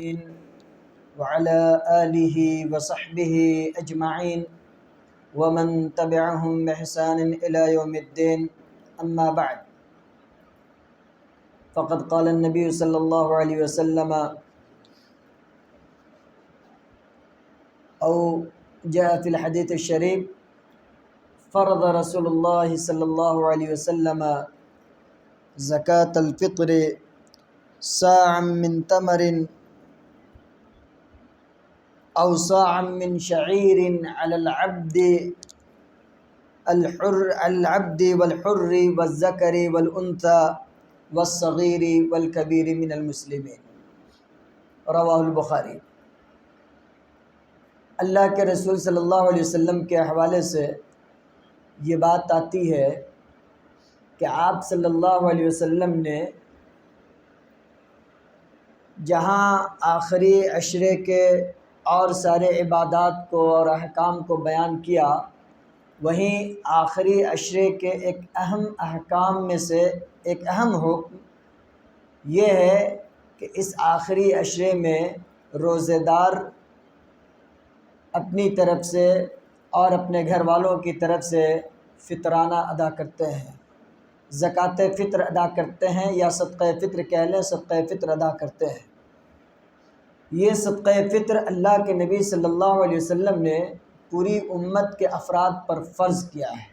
وعلى آله وصحبه أجمعين ومن تبعهم بإحسان إلى يوم الدين أما بعد فقد قال النبي صلى الله عليه وسلم أو جاء في الحديث الشريف فرض رسول الله صلى الله عليه وسلم زكاة الفطر صاعا من تمر أو صاعا من شعير على العبد والحر والذكر والأنثى والصغير والكبير من المسلمين رواہ البخاری۔ اللہ کے رسول صلی اللہ علیہ وسلم کے حوالے سے یہ بات آتی ہے کہ آپ صلی اللہ علیہ وسلم نے جہاں آخری عشرے کے اور سارے عبادات کو اور احکام کو بیان کیا، وہیں آخری عشرے کے ایک اہم احکام میں سے ایک اہم حکم یہ ہے کہ اس آخری عشرے میں روزے دار اپنی طرف سے اور اپنے گھر والوں کی طرف سے فطرانہ ادا کرتے ہیں، زکوٰۃ فطر ادا کرتے ہیں، یا صدقہ فطر کہہ لیں، صدقہ فطر ادا کرتے ہیں۔ یہ صدقہ فطر اللہ کے نبی صلی اللہ علیہ وسلم نے پوری امت کے افراد پر فرض کیا ہے۔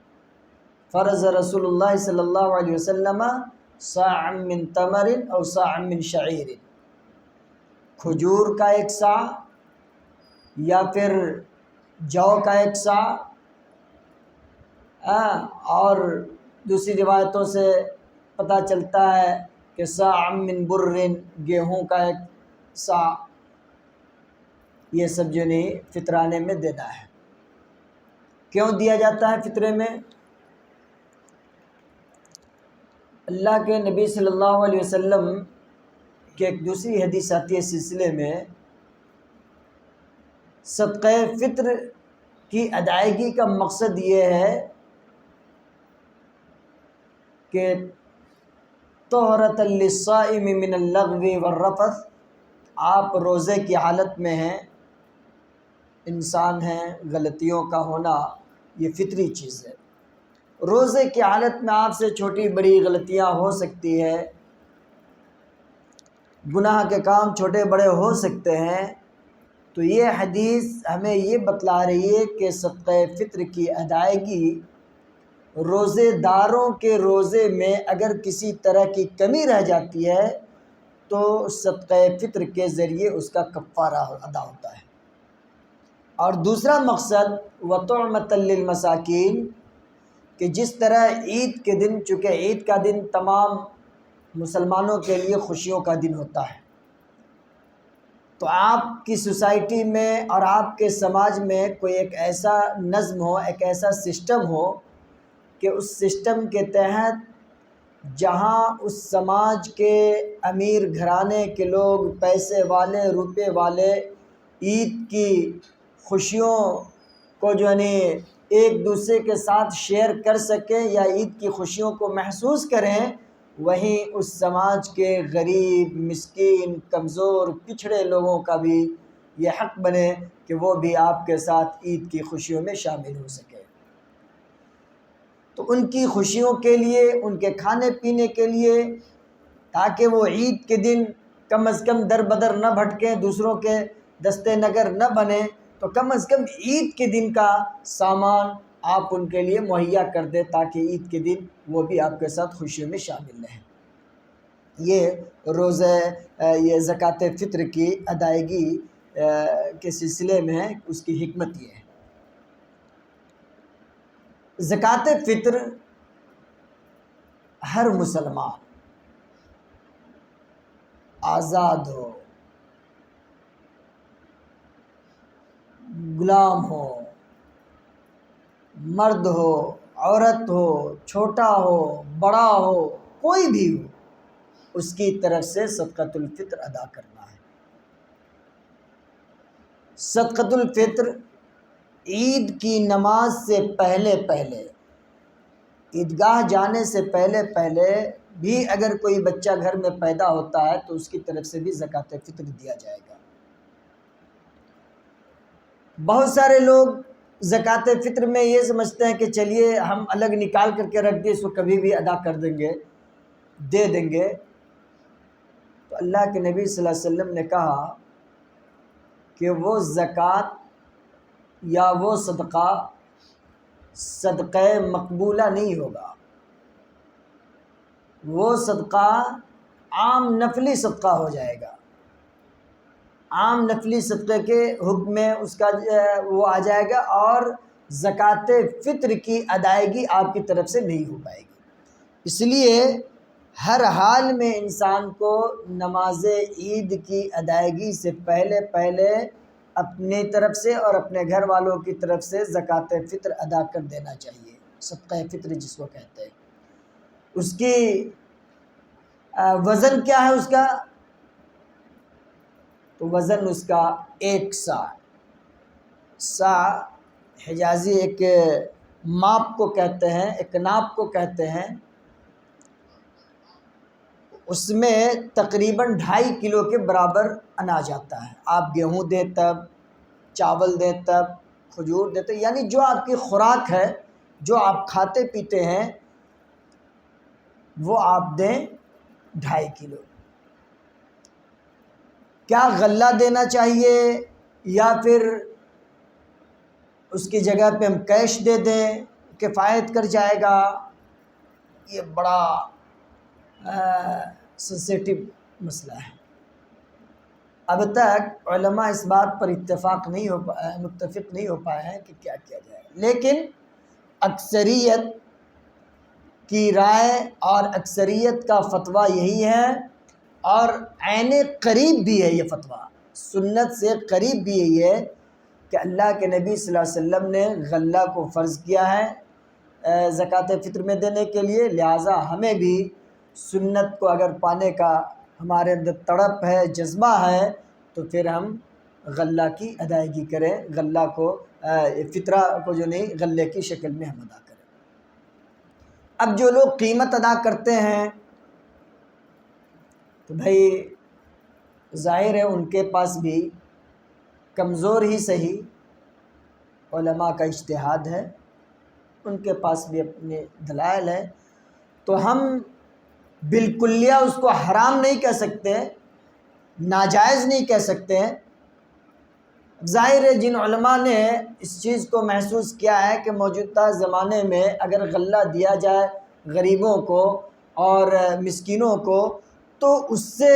فرض رسول اللہ صلی اللہ علیہ وسلم صاعا من تمر او صاعا من شعیر، کھجور کا ایک صاع یا پھر جو کا ایک صاع، اور دوسری روایتوں سے پتہ چلتا ہے کہ صاع من بر، گیہوں کا ایک صاع، یہ سب جو نہیں فطرانے میں دینا ہے۔ کیوں دیا جاتا ہے فطرے میں؟ اللہ کے نبی صلی اللہ علیہ وسلم کی ایک دوسری حدیث آتی ہے سلسلے میں، صدقہ فطر کی ادائیگی کا مقصد یہ ہے کہ طہرۃ للصائم من اللغو والرفث، آپ روزے کی حالت میں ہیں، انسان ہیں، غلطیوں کا ہونا یہ فطری چیز ہے۔ روزے کی حالت میں آپ سے چھوٹی بڑی غلطیاں ہو سکتی ہے، گناہ کے کام چھوٹے بڑے ہو سکتے ہیں، تو یہ حدیث ہمیں یہ بتلا رہی ہے کہ صدقہ فطر کی ادائیگی روزے داروں کے روزے میں اگر کسی طرح کی کمی رہ جاتی ہے تو صدقہ فطر کے ذریعے اس کا کفارہ ادا ہوتا ہے۔ اور دوسرا مقصد وَطُعْمَةً لِّلْمَسَاكِينِ، کہ جس طرح عید کے دن، چونکہ عید کا دن تمام مسلمانوں کے لیے خوشیوں کا دن ہوتا ہے، تو آپ کی سوسائٹی میں اور آپ کے سماج میں کوئی ایک ایسا نظم ہو، ایک ایسا سسٹم ہو کہ اس سسٹم کے تحت جہاں اس سماج کے امیر گھرانے کے لوگ، پیسے والے، روپے والے، عید کی خوشیوں کو جو ہے ایک دوسرے کے ساتھ شیئر کر سکیں یا عید کی خوشیوں کو محسوس کریں، وہیں اس سماج کے غریب، مسکین، کمزور، پچھڑے لوگوں کا بھی یہ حق بنے کہ وہ بھی آپ کے ساتھ عید کی خوشیوں میں شامل ہو سکے۔ تو ان کی خوشیوں کے لیے، ان کے کھانے پینے کے لیے، تاکہ وہ عید کے دن کم از کم در بدر نہ بھٹکیں، دوسروں کے دستے نگر نہ بنیں، تو کم از کم عید کے دن کا سامان آپ ان کے لیے مہیا کر دیں تاکہ عید کے دن وہ بھی آپ کے ساتھ خوشیوں میں شامل رہیں۔ یہ روزہ، یہ زکوٰۃ فطر کی ادائیگی کے سلسلے میں ہے، اس کی حکمت یہ ہے۔ زکوٰۃ فطر ہر مسلمان، آزاد ہو، غلام ہو، مرد ہو، عورت ہو، چھوٹا ہو، بڑا ہو، کوئی بھی ہو، اس کی طرف سے صدقۃ الفطر ادا کرنا ہے۔ صدقۃ الفطر عید کی نماز سے پہلے عیدگاہ جانے سے پہلے پہلے بھی اگر کوئی بچہ گھر میں پیدا ہوتا ہے تو اس کی طرف سے بھی زکوٰۃ فطر دیا جائے گا۔ بہت سارے لوگ زکوٰۃ فطر میں یہ سمجھتے ہیں کہ چلیے ہم الگ نکال کر کے رکھ دیں، اس کو کبھی بھی ادا کر دیں گے، دے دیں گے۔ تو اللہ کے نبی صلی اللہ علیہ وسلم نے کہا کہ وہ زکوٰۃ یا وہ صدقہ مقبولہ نہیں ہوگا، وہ صدقہ عام نفلی صدقہ ہو جائے گا، عام نفلی صدقے کے حکم میں اس کا وہ آ جائے گا، اور زکوٰۃ فطر کی ادائیگی آپ کی طرف سے نہیں ہو پائے گی۔ اس لیے ہر حال میں انسان کو نماز عید کی ادائیگی سے پہلے پہلے اپنی طرف سے اور اپنے گھر والوں کی طرف سے زکوٰۃ فطر ادا کر دینا چاہیے، صدقہ فطر جس کو کہتے ہیں۔ اس کی وزن کیا ہے اس کا؟ تو وزن اس کا 1 سا حجازی ایک ماپ کو کہتے ہیں، ایک ناپ کو کہتے ہیں، اس میں تقریباً 2.5 کلو کے برابر اناج آتا ہے۔ آپ گیہوں دیں تب، چاول دیں تب، کھجور دیتے، یعنی جو آپ کی خوراک ہے، جو آپ کھاتے پیتے ہیں، وہ آپ دیں 2.5 کلو۔ کیا غلہ دینا چاہیے یا پھر اس کی جگہ پہ ہم کیش دے دیں کفایت کر جائے گا؟ یہ بڑا سینسیٹیو مسئلہ ہے۔ اب تک علماء اس بات پر متفق نہیں ہو پائے ہیں کہ کیا کیا جائے، لیکن اکثریت کی رائے اور اکثریت کا فتویٰ یہی ہے، اور عین قریب بھی ہے یہ فتویٰ، سنت سے قریب بھی یہی ہے کہ اللہ کے نبی صلی اللہ علیہ وسلم نے غلہ کو فرض کیا ہے زکوٰۃ فطر میں دینے کے لیے، لہٰذا ہمیں بھی سنت کو اگر پانے کا ہمارے اندر تڑپ ہے، جذبہ ہے، تو پھر ہم غلہ کی ادائیگی کریں، غلہ کو فطرہ کو جو نہیں، غلے کی شکل میں ہم ادا کریں۔ اب جو لوگ قیمت ادا کرتے ہیں تو بھائی ظاہر ہے ان کے پاس بھی کمزور ہی صحیح علماء کا اجتہاد ہے، ان کے پاس بھی اپنے دلائل ہے، تو ہم بالکلیہ اس کو حرام نہیں کہہ سکتے، ناجائز نہیں کہہ سکتے ہیں۔ ظاہر ہے جن علماء نے اس چیز کو محسوس کیا ہے کہ موجودہ زمانے میں اگر غلہ دیا جائے غریبوں کو اور مسکینوں کو، تو اس سے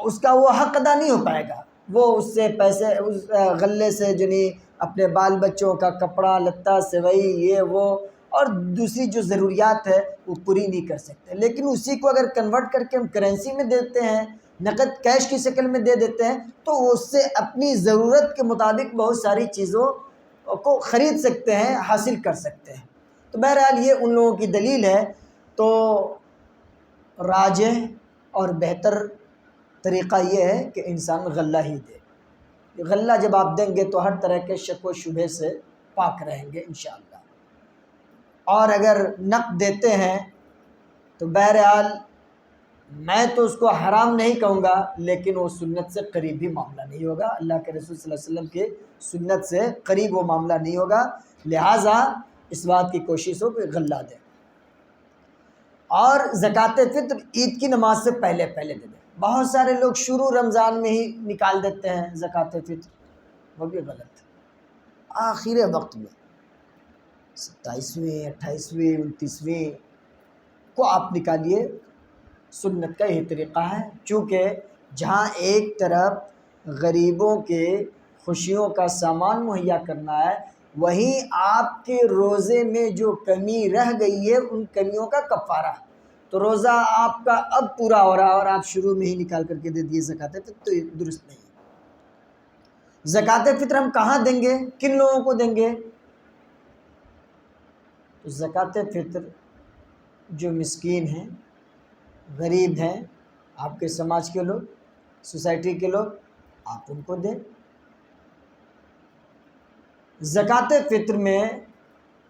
اس کا وہ حق ادا نہیں ہو پائے گا، وہ اس سے پیسے، اس غلے سے جو نہیں اپنے بال بچوں کا کپڑا لتا، سوئی، یہ وہ اور دوسری جو ضروریات ہے وہ پوری نہیں کر سکتے۔ لیکن اسی کو اگر کنورٹ کر کے ہم کرنسی میں دیتے ہیں، نقد کیش کی شکل میں دے دیتے ہیں، تو اس سے اپنی ضرورت کے مطابق بہت ساری چیزوں کو خرید سکتے ہیں، حاصل کر سکتے ہیں۔ تو بہرحال یہ ان لوگوں کی دلیل ہے، تو راجح اور بہتر طریقہ یہ ہے کہ انسان غلہ ہی دے۔ غلہ جب آپ دیں گے تو ہر طرح کے شک و شبہ سے پاک رہیں گے انشاءاللہ۔ اور اگر نقد دیتے ہیں تو بہرحال میں تو اس کو حرام نہیں کہوں گا، لیکن وہ سنت سے قریب بھی معاملہ نہیں ہوگا، اللہ کے رسول صلی اللہ علیہ وسلم کی سنت سے قریب وہ معاملہ نہیں ہوگا، لہٰذا اس بات کی کوشش ہو کہ غلہ دیں۔ اور زکوٰۃ فطر عید کی نماز سے پہلے پہلے دے دیں۔ بہت سارے لوگ شروع رمضان میں ہی نکال دیتے ہیں زکوٰۃ فطر، وہ بھی غلط ہے، آخر وقت میں 27ویں 28ویں 29ویں کو آپ نکالیے، سنت کا یہی طریقہ ہے، چونکہ جہاں ایک طرف غریبوں کے خوشیوں کا سامان مہیا کرنا ہے، وہیں آپ کے روزے میں جو کمی رہ گئی ہے ان کمیوں کا کفارہ ہے۔ تو روزہ آپ کا اب پورا ہو رہا ہے اور آپ شروع میں ہی نکال کر کے دے دیے زکوٰۃ فطر، تو یہ درست نہیں ہے۔ زکوٰۃ فطر ہم کہاں دیں گے، کن لوگوں کو دیں گے؟ تو زکوٰۃ فطر جو مسکین ہیں، غریب ہیں، آپ کے سماج کے لوگ، سوسائٹی کے لوگ، آپ ان کو دیں۔ زکوٰۃ فطر میں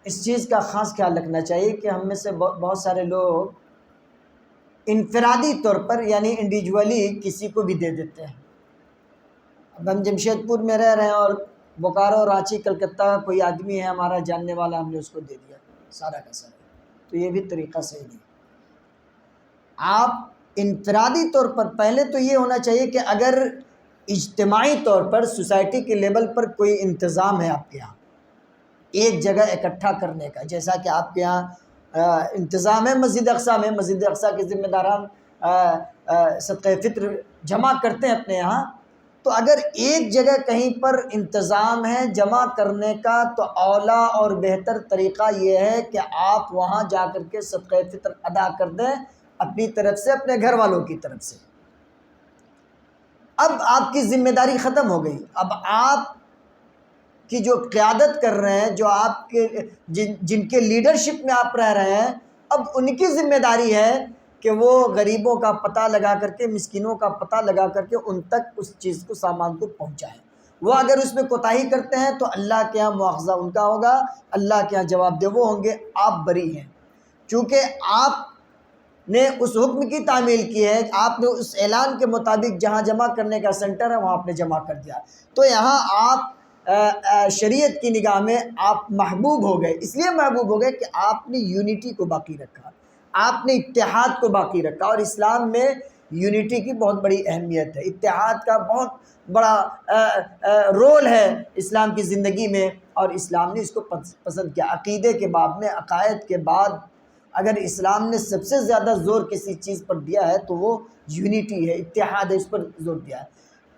اس چیز کا خاص خیال رکھنا چاہیے کہ ہم میں سے بہت سارے لوگ انفرادی طور پر یعنی انڈیویجولی کسی کو بھی دے دیتے ہیں. اب ہم جمشید پور میں رہ رہے ہیں اور بوکارو، رانچی، کلکتہ کا کوئی آدمی ہے ہمارا جاننے والا، ہم نے اس کو دے دیا سارا کا سارا، تو یہ بھی طریقہ صحیح نہیں. آپ انفرادی طور پر پہلے تو یہ ہونا چاہیے کہ اگر اجتماعی طور پر سوسائٹی کے لیول پر کوئی انتظام ہے آپ کے یہاں ایک جگہ اکٹھا کرنے کا، جیسا کہ آپ کے یہاں انتظام ہے مسجد اقصیٰ میں، مسجد اقصیٰ کے ذمہ داران صدقہ فطر جمع کرتے ہیں اپنے یہاں، تو اگر ایک جگہ کہیں پر انتظام ہے جمع کرنے کا تو اولیٰ اور بہتر طریقہ یہ ہے کہ آپ وہاں جا کر کے صدقہ فطر ادا کر دیں اپنی طرف سے، اپنے گھر والوں کی طرف سے. اب آپ کی ذمہ داری ختم ہو گئی. اب آپ کی جو قیادت کر رہے ہیں، جو آپ کے جن کے لیڈرشپ میں آپ رہ رہے ہیں، اب ان کی ذمہ داری ہے کہ وہ غریبوں کا پتہ لگا کر کے، مسکینوں کا پتہ لگا کر کے ان تک اس چیز کو، سامان کو پہنچائیں. وہ اگر اس میں کوتاہی کرتے ہیں تو اللہ کے یہاں مواخذہ ان کا ہوگا، اللہ کے یہاں جواب دہ وہ ہوں گے، آپ بری ہیں. چونکہ آپ نے اس حکم کی تعمیل کی ہے، آپ نے اس اعلان کے مطابق جہاں جمع کرنے کا سینٹر ہے وہاں آپ نے جمع کر دیا، تو یہاں آپ شریعت کی نگاہ میں آپ محبوب ہو گئے. اس لیے محبوب ہو گئے کہ آپ نے یونٹی کو باقی رکھا، آپ نے اتحاد کو باقی رکھا. اور اسلام میں یونٹی کی بہت بڑی اہمیت ہے، اتحاد کا بہت بڑا رول ہے اسلام کی زندگی میں، اور اسلام نے اس کو پسند کیا. عقیدے کے باب میں، عقائد کے بعد اگر اسلام نے سب سے زیادہ زور کسی چیز پر دیا ہے تو وہ یونٹی ہے، اتحاد ہے، اس پر زور دیا ہے.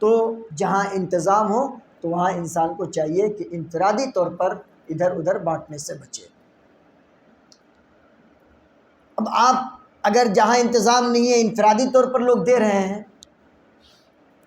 تو جہاں انتظام ہو تو وہاں انسان کو چاہیے کہ انفرادی طور پر ادھر ادھر بانٹنے سے بچے. اب آپ اگر جہاں انتظام نہیں ہے، انفرادی طور پر لوگ دے رہے ہیں